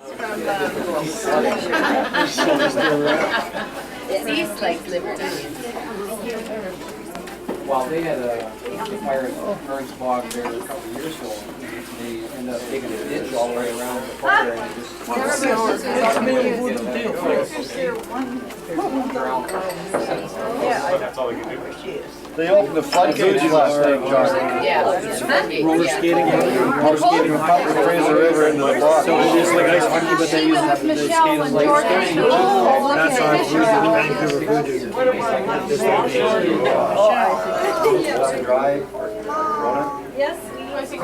These like libertarians. Well, they had a fire at Burns Bog there a couple of years ago. They ended up digging a ditch all the way around the fire and just... That's all they can do. They opened the floodgates last night, John. Yeah. Roller skating, roller skating from the Fraser River into the block. So it's just like ice hockey, but they use the skate as like skating. That's how it's used in the Vancouver Blue Jays. Yes. We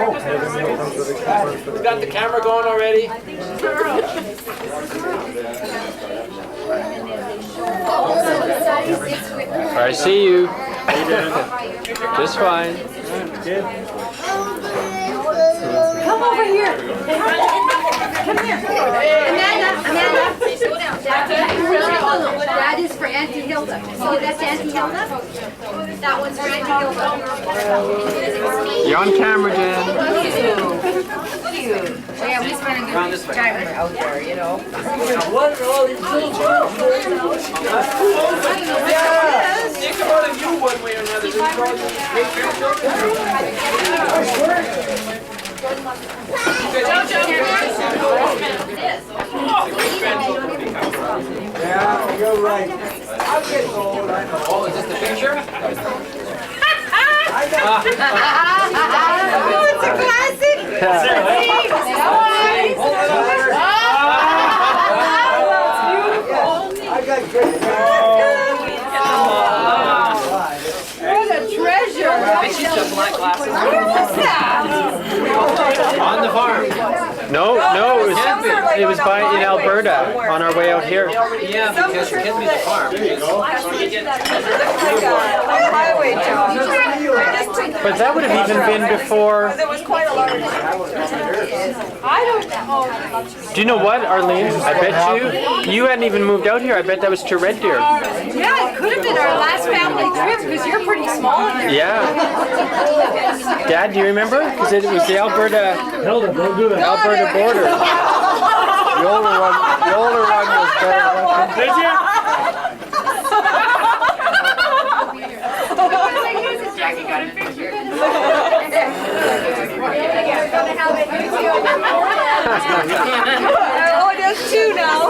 got the camera going already? I see you. Just fine. Come over here. Come here. Amanda. That is for Auntie Hilda. See, that's Auntie Hilda. That one's for Auntie Hilda. You're on camera, Jen. Cute. So yeah, we spent a good time out there, you know. What are all these little think about it, you one way or another. Yeah, you're right. I'll get old, I know. Oh, is this the picture? Oh, it's a classic. I got great. What a treasure. She's got black glasses. What's that? On the farm. No, it was by in Alberta on our way out here. Yeah, because it can be the farm. There you go. Highway job. But that would have even been before. There was quite a lot of. I don't know. Do you know what, Arlene? I bet you hadn't even moved out here. I bet that was to Red Deer. Yeah, it could have been our last family trip because you're pretty small here. Yeah. Dad, do you remember? Because it was the Alberta border. The older one was better. Did you? Jackie got a picture. Oh, there's two now.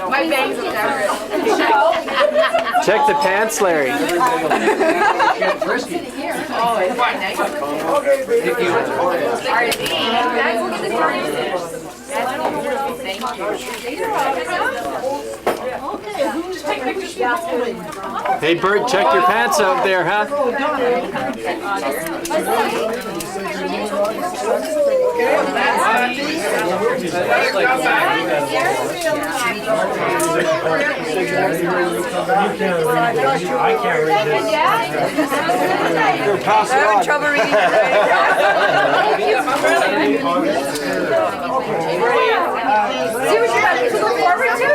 My bangs are there. Check the pants, Larry. Oh, it's quite nice. Thank you. Hey, Bert, check your pants out there, huh? I can't read this. You're passing I'm on. in trouble reading it. See what you got to look forward to?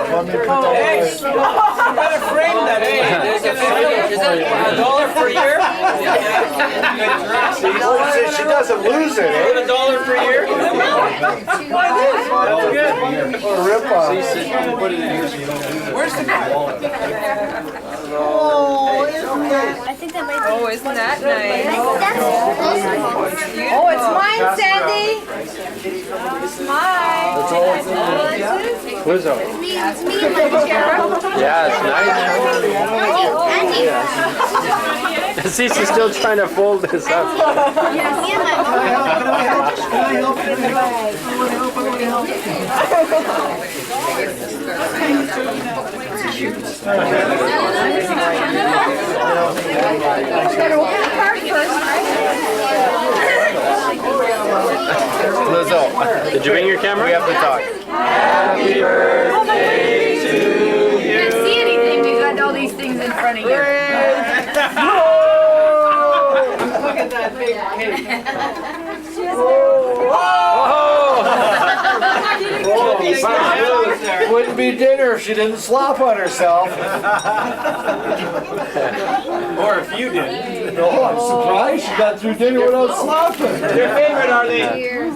Hey, you gotta frame that. Hey, is that $1 per year? She doesn't lose it, eh? $1 per year? That's good. What a rip-off. Where's the I think that might Oh, isn't that nice? Oh, it's mine, Sandy. It's mine. Wizzo. It's me and my chair. Yeah, it's nice. See, she's still trying to fold this up. Can I help Lizzo, did you bring your camera? We have to talk. Happy birthday to you. You can't see anything because you got all these things in front of you. Look at that big cake. Wouldn't be dinner if she didn't slop on herself. Or if you did. No, I'm surprised she got through dinner without slopping. Your favorite, Arlene?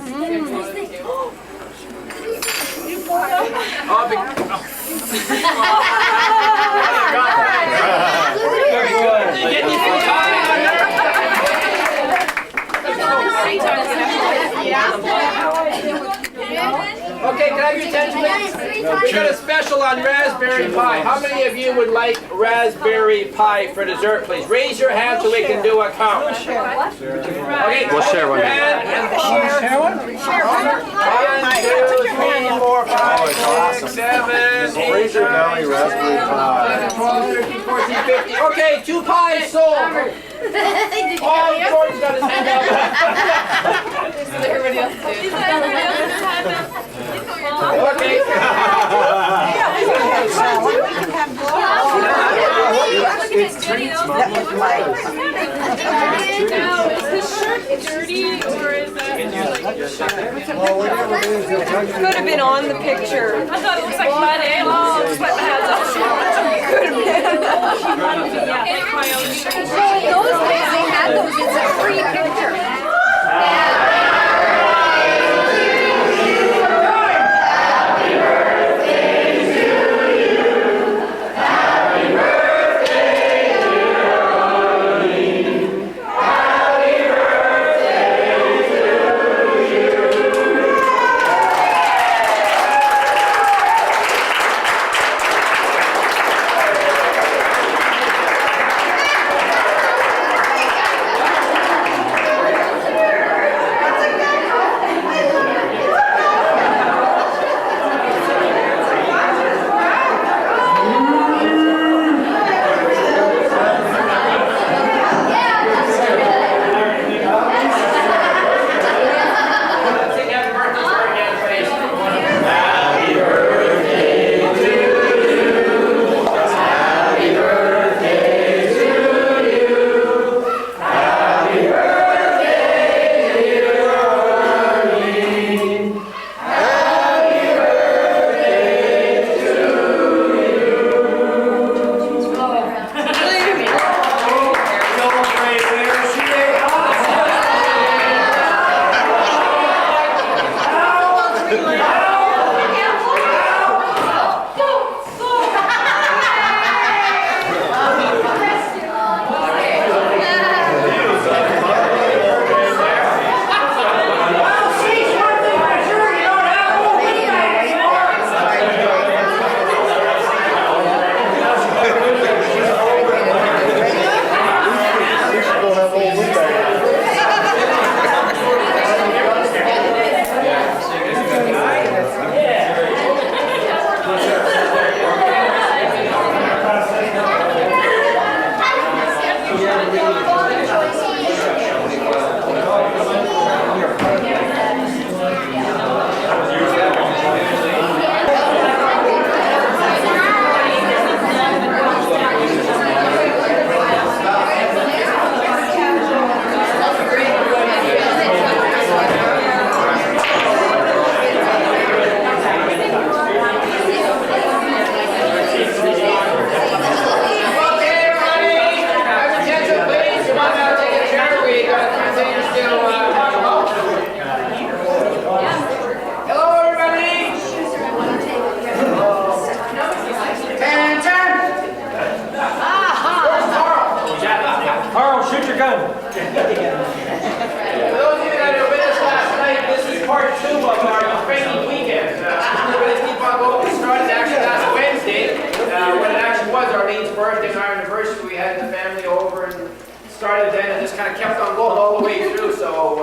Okay, can I have your attention, please? We got a special on raspberry pie. How many of you would like raspberry pie for dessert, please? Raise your hand so we can do a count. Okay, We'll share one. Share one? Share one. 1, 2, 3, 4, 5, 6, 7, 8, Fraser Valley raspberry 11, pie. 12, 13, 14, 15. Okay, 2 pies sold. Oh, George's got his hand up. Everybody else did. Okay. It's treats, Mom. Now, is this shirt dirty or is that? Could have been on the picture. I thought it looks like mud, eh? Oh, just wipe my hands off. Could have been. Yeah, it's my own shirt. Those days they had those, it's a free picture. started then and just kind of kept on going all the way through. So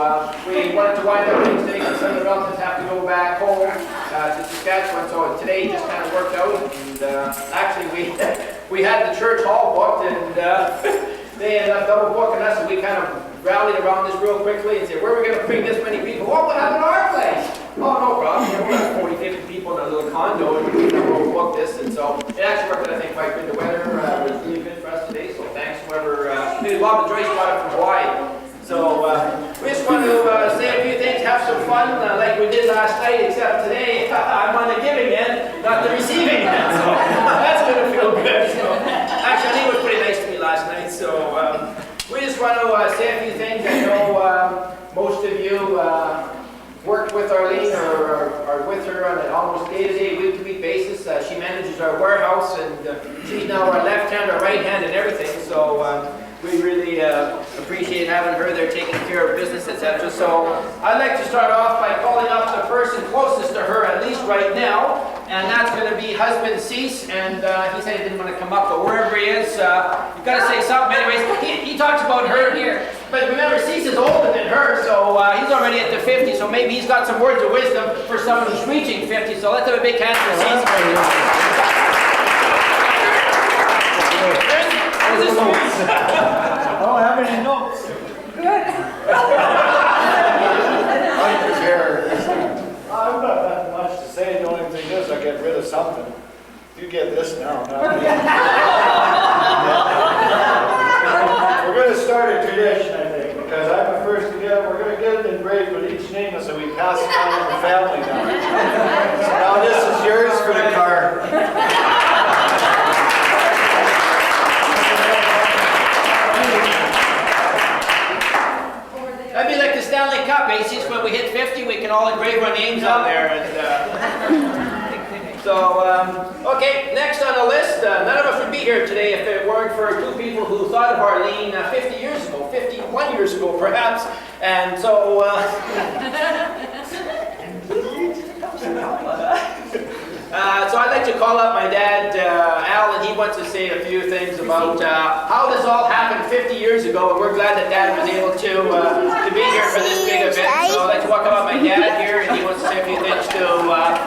we wanted to wind up things today because some of the relatives have to go back home to Saskatchewan. So today just kind of worked out. And actually we had the church hall booked and they ended up double booking us, and we kind of rallied around this real quickly and said, where are we going to bring this many people? What would happen to our place? Oh, no problem. You know, we have 40, 50 people in a little condo, and we booked this. And so it actually worked out, I think, quite good. The weather was really good for us today, so thanks whoever, maybe Bob and Joyce brought it from Hawaii. So we just want to say a few things, have some fun, like we did last night, except today I'm on the giving end, not the receiving end. So that's going to feel good. So, actually, I think it was pretty nice to me last night. So we just want to say a few things. I know most of you worked with Arlene or are with her on on an almost day-to-day, week-to-week basis. She manages our warehouse, and she's now our left hand, our right hand, and everything. So we really appreciate having her there taking care of business, etc. So I'd like to start off by calling up the person closest to her, at least right now, and that's going to be husband Cease. And he said he didn't want to come up, but wherever he is, you've got to say something. Anyways, he talks about her here. But remember, Cease is older than her, so he's already at the 50, so maybe he's got some words of wisdom for someone who's reaching 50. So let's have a big hand for Cease. I don't have any notes. I've not that much to say. The only thing is I get rid of something. You get this now. We're going to start a tradition, I think, because I'm the first to get it. We're going to get it engraved with each name as we pass it down in the family now. So now this is yours for the car. That'd be like the Stanley Cup, eh? Since when we hit 50, we can all engrave our names on there. Okay, next on the list, none of us would be here today if it weren't for two people who thought of Arlene 50 years ago, 51 years ago perhaps. And so, so I'd like to call up my dad, Al, and he wants to say a few things about how this all happened 50 years ago, and we're glad that Dad was able to be here for this big event. So I'd like to welcome up my dad here, and he wants to say a few things to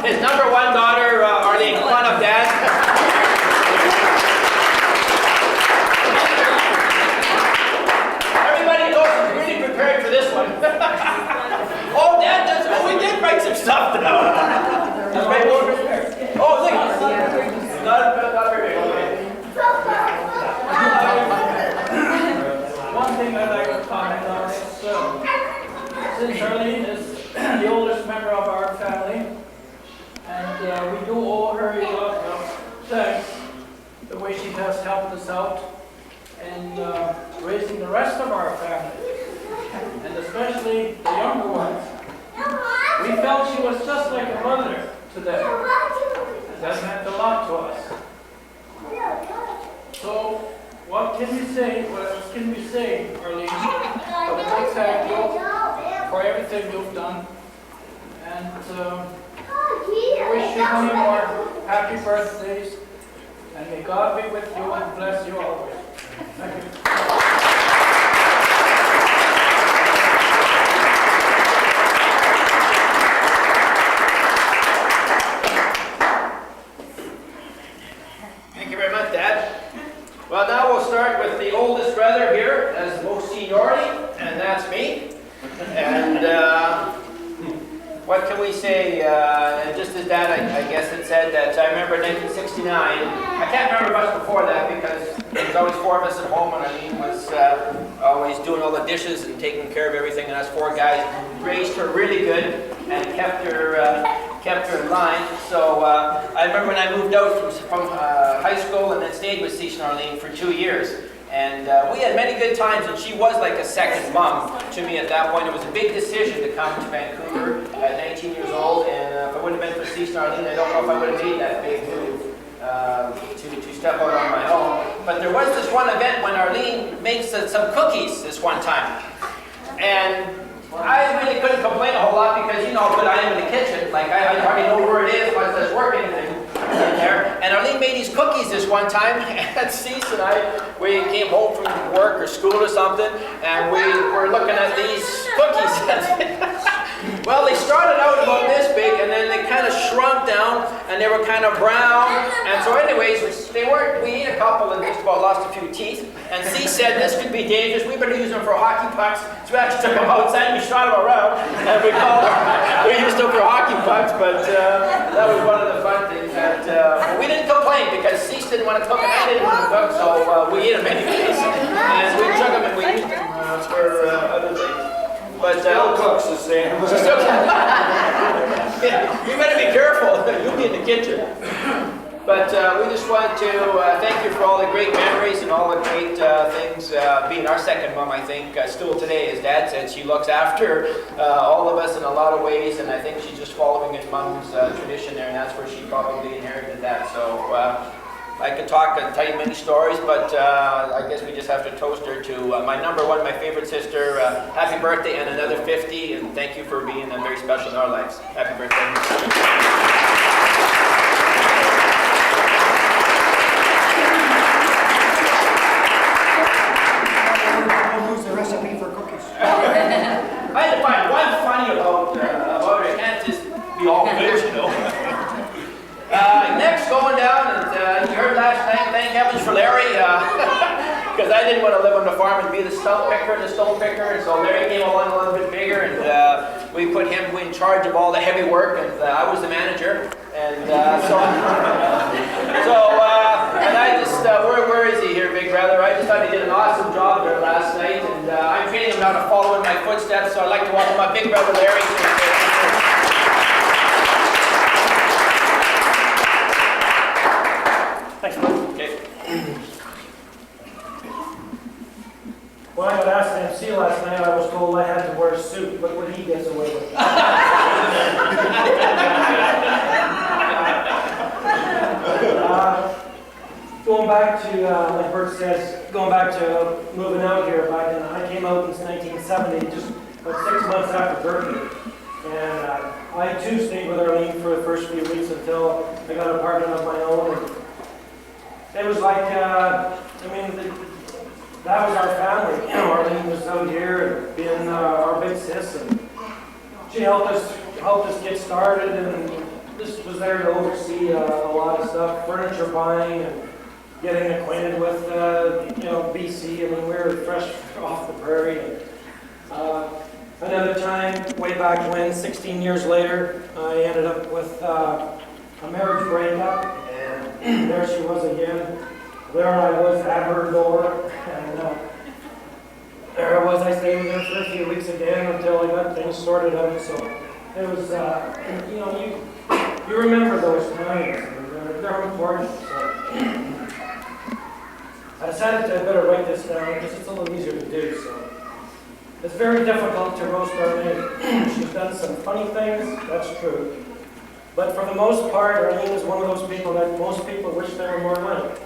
his number one daughter, Arlene. Come on up, Dad. Everybody knows he's really prepared for this one. Oh, Dad, we did write some stuff down. That's right over there. Oh, look. Not very big. Okay. One thing I'd like to comment on is, since Arlene is the oldest member of our family, and we do owe her a lot of thanks, the way she has helped us out in raising the rest of our family, and especially the younger ones. We felt she was just like a mother to them, and that meant a lot to us. So, what can we say, Arlene, but a big thank you for everything you've done, and wish you many more happy birthdays, and may God be with you and bless you always. Thank you. Thank you very much, Dad. Well, now we'll start with the oldest brother here, as most seniority, and that's me. And what can we say? Just as Dad, I guess, had said that I remember 1969. I can't remember much before that because there was always four of us at home, and Arlene was always doing all the dishes and taking care of everything. And us four guys raised her really good and kept her in line. So I remember when I moved out from high school and then stayed with Cease and Arlene for 2 years. And we had many good times, and she was like a second mom to me at that point. It was a big decision to come to Vancouver at 19 years old, and if it wouldn't have been for Cease and Arlene, I don't know if I would have made that big move to step out on my own. But there was this one event when Arlene makes some cookies this one time. And I really couldn't complain a whole lot because you know how good I am in the kitchen. Like I already know where it is once there's work in there. And Arlene made these cookies this one time, and Cease and we came home from work or school or something, and we were looking at these cookies. Well, they started out about this big, and then they kind of shrunk down, and they were kind of brown. And so anyways, we ate a couple and just about lost a few teeth. And Cease said, this could be dangerous. We better use them for hockey pucks. So we actually took them outside and we shot them around. And we used them for hockey pucks, but that was one of the fun things. That we didn't complain because Cease didn't want to cook and I didn't want to cook, so we ate them anyways. And we took them and we used them for other things. But still cooks the same. Yeah, you better be careful. You'll be in the kitchen. But we just wanted to thank you for all the great memories and all the great things. Being our second mom, I think, still today, as Dad said, she looks after all of us in a lot of ways, and I think she's just following in Mom's tradition there, and that's where she probably inherited that. So I could talk and tell you many stories, but I guess we just have to toast her to my number one, my favorite sister. Happy birthday and another 50, and thank you for being very special in our lives. Happy birthday. I had to find one funny about her. It can't just be all good, you know. Next, going down, and you heard last night, thank heavens for Larry, because I didn't want to live on the farm and be the stump picker and the stone picker, and so Larry came along a little bit bigger, and we put him in charge of all the heavy work, and I was the manager, and and I just, where is he here, big brother? I just thought he did an awesome job there last night, and I'm training him now to follow in my footsteps, so I'd like to welcome my big brother Larry. Thanks, Mike. Okay. When I got asked to MC last night, I was told I had to wear a suit. Look what he gets away with. Going back to, like Bert says, going back to moving out here, I came out in 1970, just about 6 months after birthday. And I too stayed with Arlene for the first few weeks until I got an apartment of my own. And it was like, that was our family. You know, Arlene was out here and being our big sis, and she helped us get started, and just was there to oversee a lot of stuff, furniture buying and getting acquainted with BC. I mean, we were fresh off the prairie. And, another time, way back when, 16 years later, I ended up with a marriage breakup, and there she was again. There I was at her door, and there I was. I stayed with her for a few weeks again until I got things sorted out. So it was, you remember those times, and they're important. So I decided I better write this down because it's a little easier to do. So it's very difficult to roast Arlene. She's done some funny things, that's true. But for the most part, Arlene is one of those people that most people wish they were more like.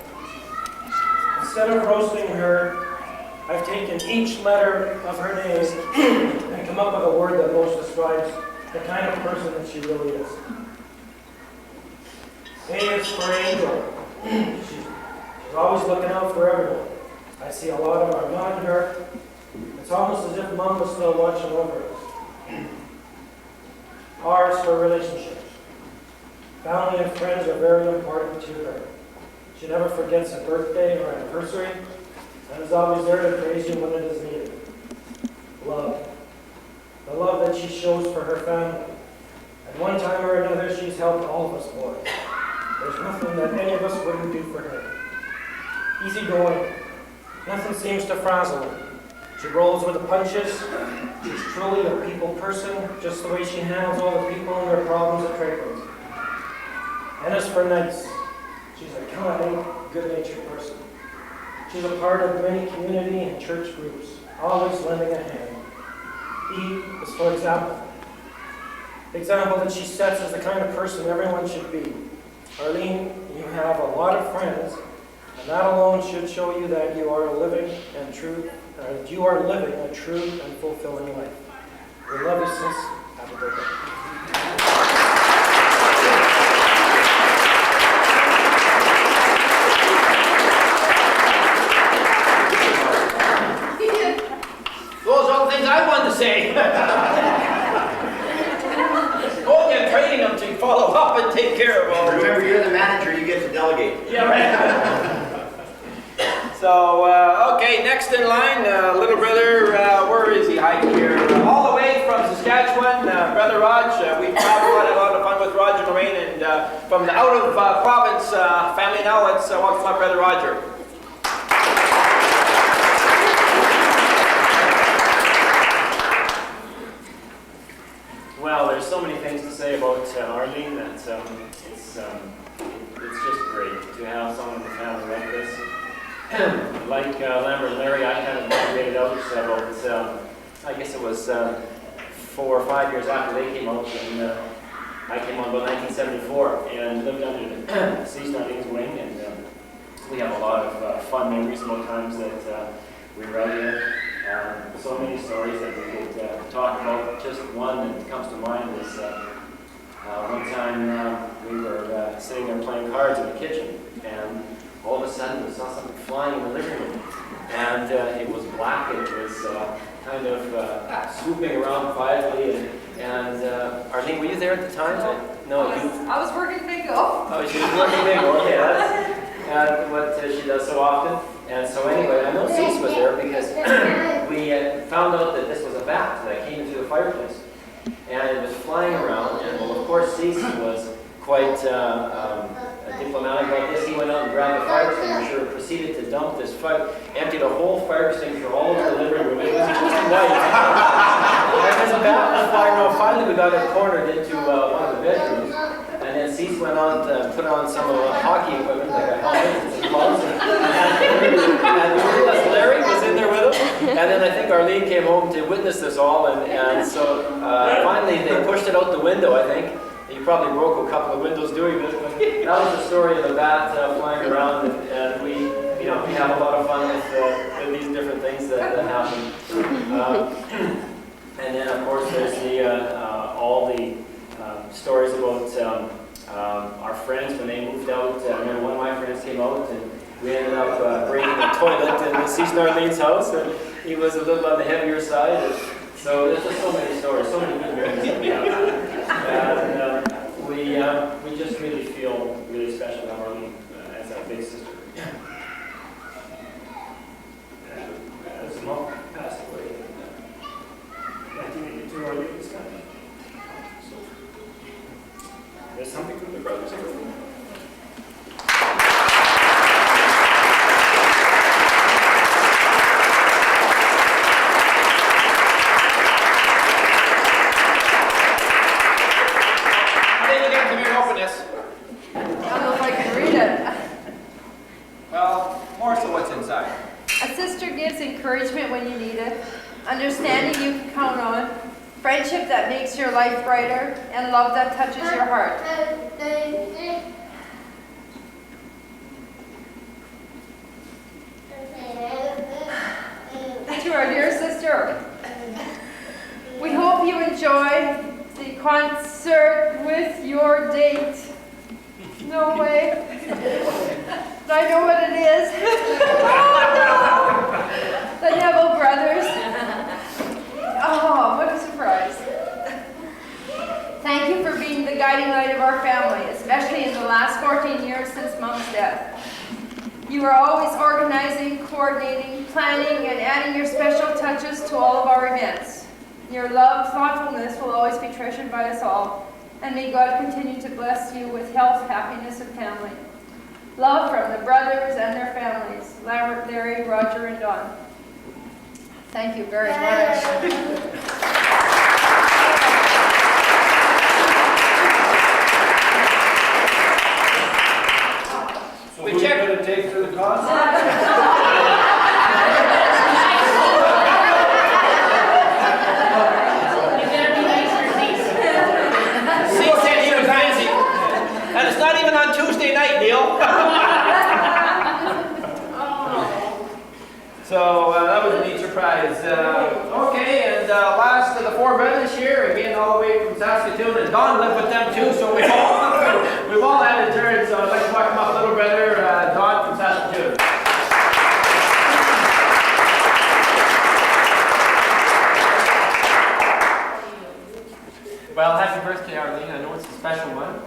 Instead of roasting her, I've taken each letter of her name and come up with a word that most describes the kind of person that she really is. A is for Angel. She's always looking out for everyone. I see a lot of our mom in her. It's almost as if Mom was still watching over us. R is for relationships. Family and friends are very important to her. She never forgets a birthday or anniversary, and is always there to praise you when it is needed. Love. The love that she shows for her family. At one time or another, she's helped all of us boys. There's nothing that any of us wouldn't do for her. Easygoing. Nothing seems to frazzle her. She rolls with the punches. She's truly a people person, just the way she handles all the people and their problems at trade roads. And as for nice, she's a kind, good-natured person. She's a part of many community and church groups, always lending a hand. E is for example. The example that she sets is the kind of person everyone should be. Arlene, you have a lot of friends, and that alone should show you that you are living a true and fulfilling life. We love you, sis. Happy birthday. Those are all the things I wanted to say. Go again, training them to follow up and take care of all. Remember, you're the manager, you get to delegate. Yeah, right. So, okay, next in line, little brother, where is he hiding here? All the way from Saskatchewan, Brother Raj. We've had a lot of fun with Roger and Lorraine, and from the out-of-province family now, let's welcome my Brother Roger. Well, there's so many things to say about Arlene that it's just great. like Lambert and Larry, I kind of migrated out about, I guess it was 4 or 5 years after they came out, and I came on about 1974 and lived under the Season Arlene's wing, and we have a lot of fun memories about times that we were out here. So many stories that we could talk about. Just one that comes to mind is one time we were sitting there playing cards in the kitchen, and all of a sudden we saw something flying in the living room, and it was black. It was kind of swooping around quietly, and Arlene, were you there at the time? No, you. I was working bingo. Oh, she was working bingo. Okay, that's what she does so often. And so anyway, I know Cease was there because we found out that this was a bat that came into the fireplace, and it was flying around. And well, of course, Cease was quite diplomatic about this. He went out and grabbed a fire extinguisher and proceeded to dump this fire, emptied a whole fire extinguisher all over the living room. It was just white. And as the bat was flying around, finally we got it cornered into one of the bedrooms. And then Cease went on to put on some of the hockey equipment, like a helmet and some gloves. And we realized Larry was in there with him. And then I think Arlene came home to witness this all. And so finally they pushed it out the window, I think. He probably broke a couple of windows doing this. But that was the story of the bat flying around. And we have a lot of fun with these different things that happen. And then, of course, there's all the stories about our friends when they moved out. I remember one of my friends came out and we ended up breaking a toilet in the Season Arlene's house, and he was a little on the heavier side. And so there's just so many stories, so many good memories that we have. And we just really feel really special to have Arlene as our big sister. As mom passed away in 1982, Arlene was kind of. There's something from the brothers here. Then again, come here and open this. I don't know if I can read it. Well, more so what's inside. A sister gives encouragement when you need it, understanding you can count on, friendship that makes your life brighter, and love that touches your heart. To our dear sister, we hope you enjoy the concert with your date. No way. I know what it is. Oh no! The Neville brothers. Oh, what a surprise. Thank you for being the guiding light of our family, especially in the last 14 years since Mom's death. You are always organizing, coordinating, planning, and adding your special touches to all of our events. Your love, thoughtfulness will always be treasured by us all, and may God continue to bless you with health, happiness, and family. Love from the brothers and their families, Larry, Roger, and Don. Thank you very much. So who's going to take through the concert? Cease said he was busy. And it's not even on Tuesday night, Neil. So that was a neat surprise. Okay, and last of the 4 brothers here, again all the way from Saskatoon, and Don lived with them too, so we've all had a turn. So I'd like to welcome up little brother Don from Saskatoon. Well, happy birthday, Arlene. I know it's a special one.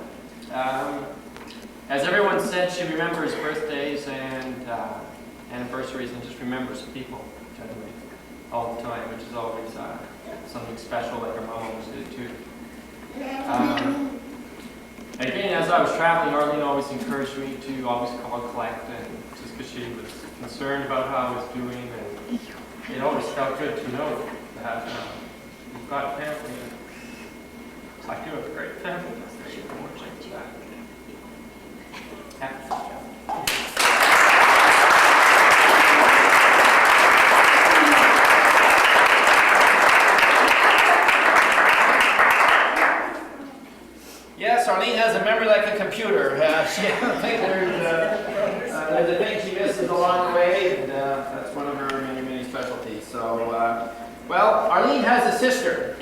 As everyone said, she remembers birthdays and anniversaries and just remembers people generally all the time, which is always something special, like her mom always did too. Again, as I was traveling, Arlene always encouraged me to always call collect, and just because she was concerned about how I was doing, and it always felt good to know that we've got a family. I do have a great family. Happy. Arlene has a memory like a computer. I think there's a thing she misses along the way, and that's one of her many, many specialties. So, well, Arlene has a sister,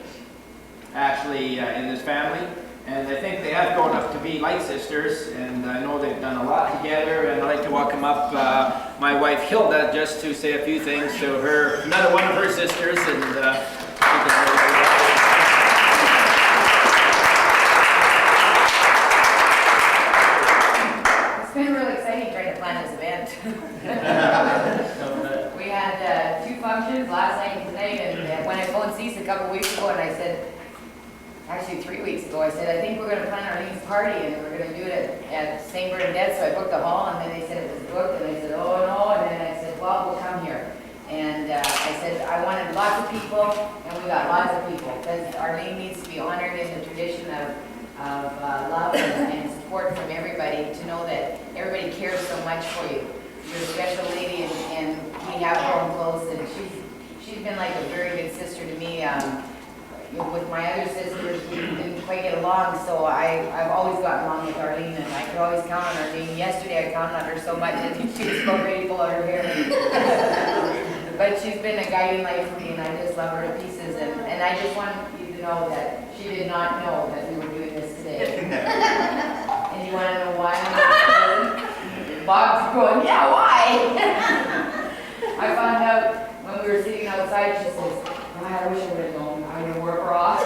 actually, in this family. And I think they have grown up to be like sisters, and I know they've done a lot together, and I'd like to welcome up my wife Hilda just to say a few things to her, another one of her sisters, and It's been really exciting trying to plan this event. We had 2 functions, last night and tonight, and when I phoned Cease a couple weeks ago and I said, actually 3 weeks ago, I said, I think we're going to plan Arlene's party and we're going to do it at St. Bernadette. So I booked the hall, and then they said it was booked, and I said, oh no, and then I said, well, we'll come here. And I said, I wanted lots of people, and we got lots of people, because Arlene needs to be honored in the tradition of love and support from everybody, to know that everybody cares so much for you. You're a special lady, and we have grown close, and she's been like a very good sister to me. With my other sisters, we didn't quite get along, so I've always gotten along with Arlene, and I could always count on Arlene. Yesterday I counted on her so much that she was so ready to pull out her hair. But she's been a guiding light for me, and I just love her to pieces. And I just want you to know that she did not know that we were doing this today. And you want to know why? Bob's going, yeah, why? I found out when we were sitting outside, she says, oh, I wish I would have known. I would have worked her off.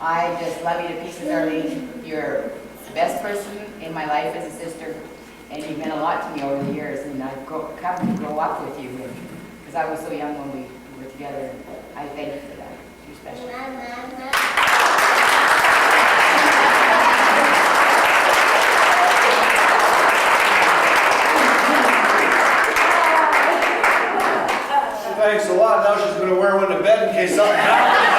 I just love you to pieces, Arlene. You're the best person in my life as a sister, and you've meant a lot to me over the years, and I've come to grow up with you, because I was so young when we were together. I thank you for that. You're special. Thanks a lot. Now she's going to wear one to bed in case something happens.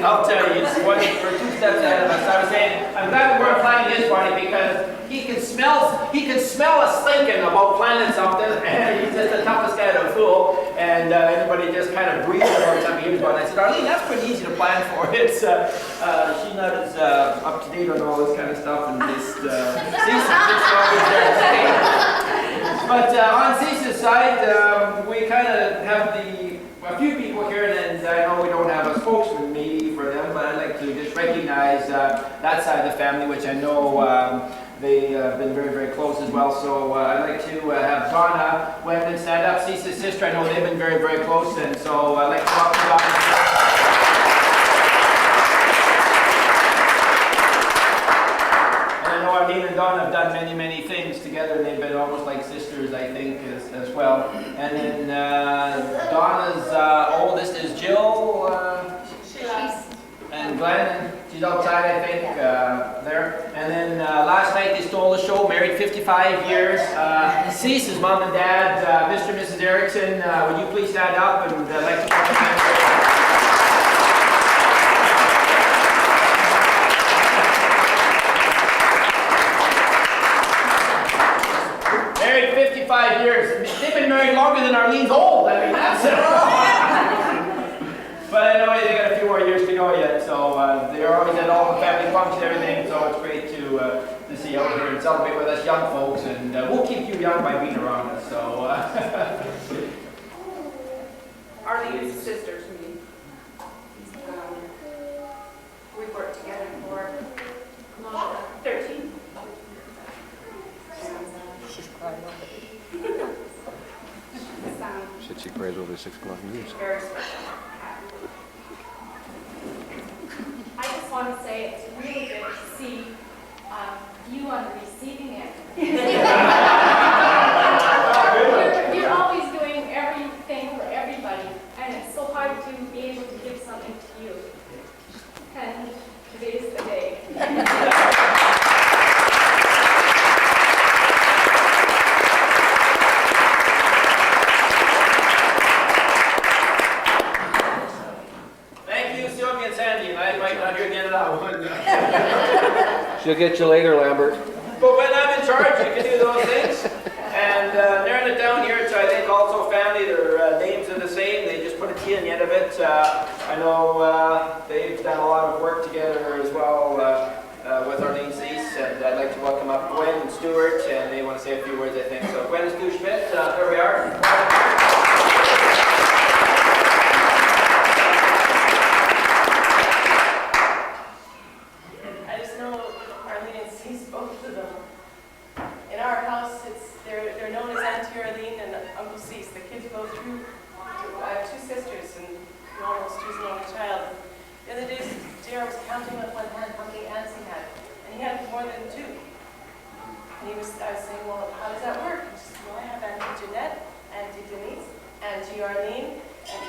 I'll tell you, it's one or 2 steps ahead of us. I was saying, I'm glad we weren't planning his party, because he can smell us thinking about planning something, and he's just the toughest guy to fool, and everybody just kind of breathes about something he was about. And I said, Arlene, that's pretty easy to plan for. It's she's not as up to date on all this kind of stuff, and just Cease's just always there to stay. But on Cease's side, we kind of have a few people here, and I know we don't have a spokesman maybe for them, but I'd like to just recognize that side of the family, which I know they have been very, very close as well. So I'd like to have Donna Wendland stand up. Cease's sister, I know they've been very, very close, and so I'd like to welcome Donna. Arlene and Donna have done many, many things together, and they've been almost like sisters, I think, as well. And then Donna's oldest is Jill, and Glenn, she's outside, I think, there. And then last night they stole the show, married 55 years. Cease's mom and dad, Mr. and Mrs. Erickson, would you please stand up, and I'd like to welcome them. 55 years. They've been married longer than Arlene's old. I mean, that's But I know they got a few more years to go yet, so they're always at all the family functions and everything, so it's great to see you out here and celebrate with us young folks, and we'll keep you young by being around us, so. Arlene's sister to me. We've worked together for 13. She's crying over Said she cries over 6 o'clock news. Very special. I just want to say it's really good to see you on the receiving end. You're always doing everything for everybody, and it's so hard to be able to give something to you. And today's the day. She'll get you later, Lambert. But when I'm in charge, you can do those things. And narrowing it down here to, I think, also family, their names are the same. They just put a T on the end of it. I know they've done a lot of work together as well with Arlene Cease. And I'd like to welcome up Gwen and Stuart. And they want to say a few words, I think. So Gwen and Stu Schmidt, there we are. Arlene, and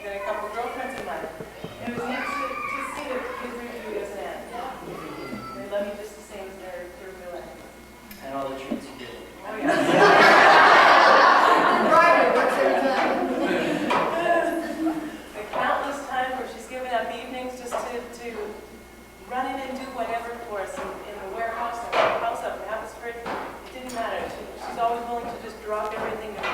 then a couple of girlfriends of mine. It was neat to see the kids review as an aunt. They love you just the same as their real life. And all the treats you did. Oh yeah. The countless times where she's given up evenings just to run in and do whatever for us in the warehouse, in the house up in Abbotsford. It didn't matter. She's always willing to just drop everything to me.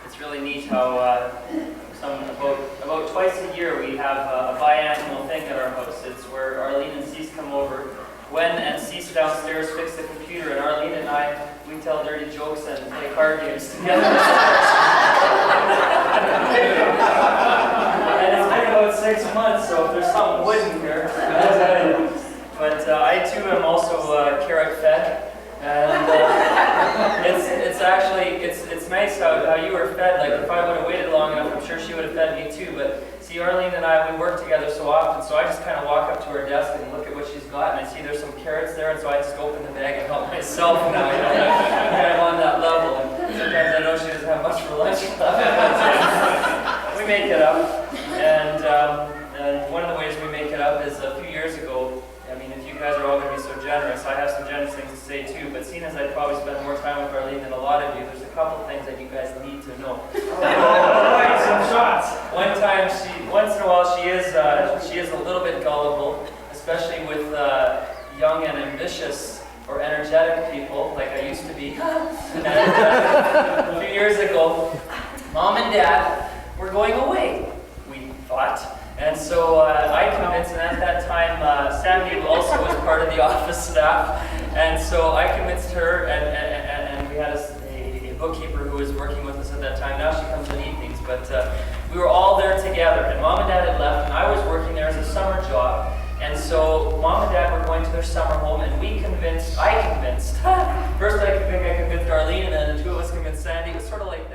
It's really neat how about twice a year we have a biannual thing at our house. It's where Arlene and Cease come over. Gwen and Cease downstairs fix the computer, and Arlene and I, we tell dirty jokes and play card games together. And it's been about 6 months, so if there's something wooden here. But I too am also carrot fed. And it's actually nice how you were fed. Like if I would have waited long enough, I'm sure she would have fed me too. But see, Arlene and I, we work together so often, so I just kind of walk up to her desk and look at what she's got, and I see there's some carrots there, and so I just open the bag and help myself now. You know, I'm kind of on that level. And sometimes I know she doesn't have much for lunch left. We make it up, and one of the ways we make it up is a few years ago. I mean, if you guys are all going to be so generous, I have some generous things to say too, but seeing as I probably spend more time with Arlene than a lot of you, there's a couple things that you guys need to know. Some shots. Once in a while, she is a little bit gullible, especially with young and ambitious or energetic people, like I used to be. And a few years ago, Mom and Dad were going away, we thought. And so I convinced, and at that time, Sandy also was part of the office staff, and so I convinced her, and we had a bookkeeper who was working with us at that time. Now she comes in evenings, but we were all there together, and Mom and Dad had left, and I was working there as a summer job, and so Mom and Dad were going to their summer home, and I convinced, first I convinced Arlene, and then the two of us convinced Sandy. It was sort of like that.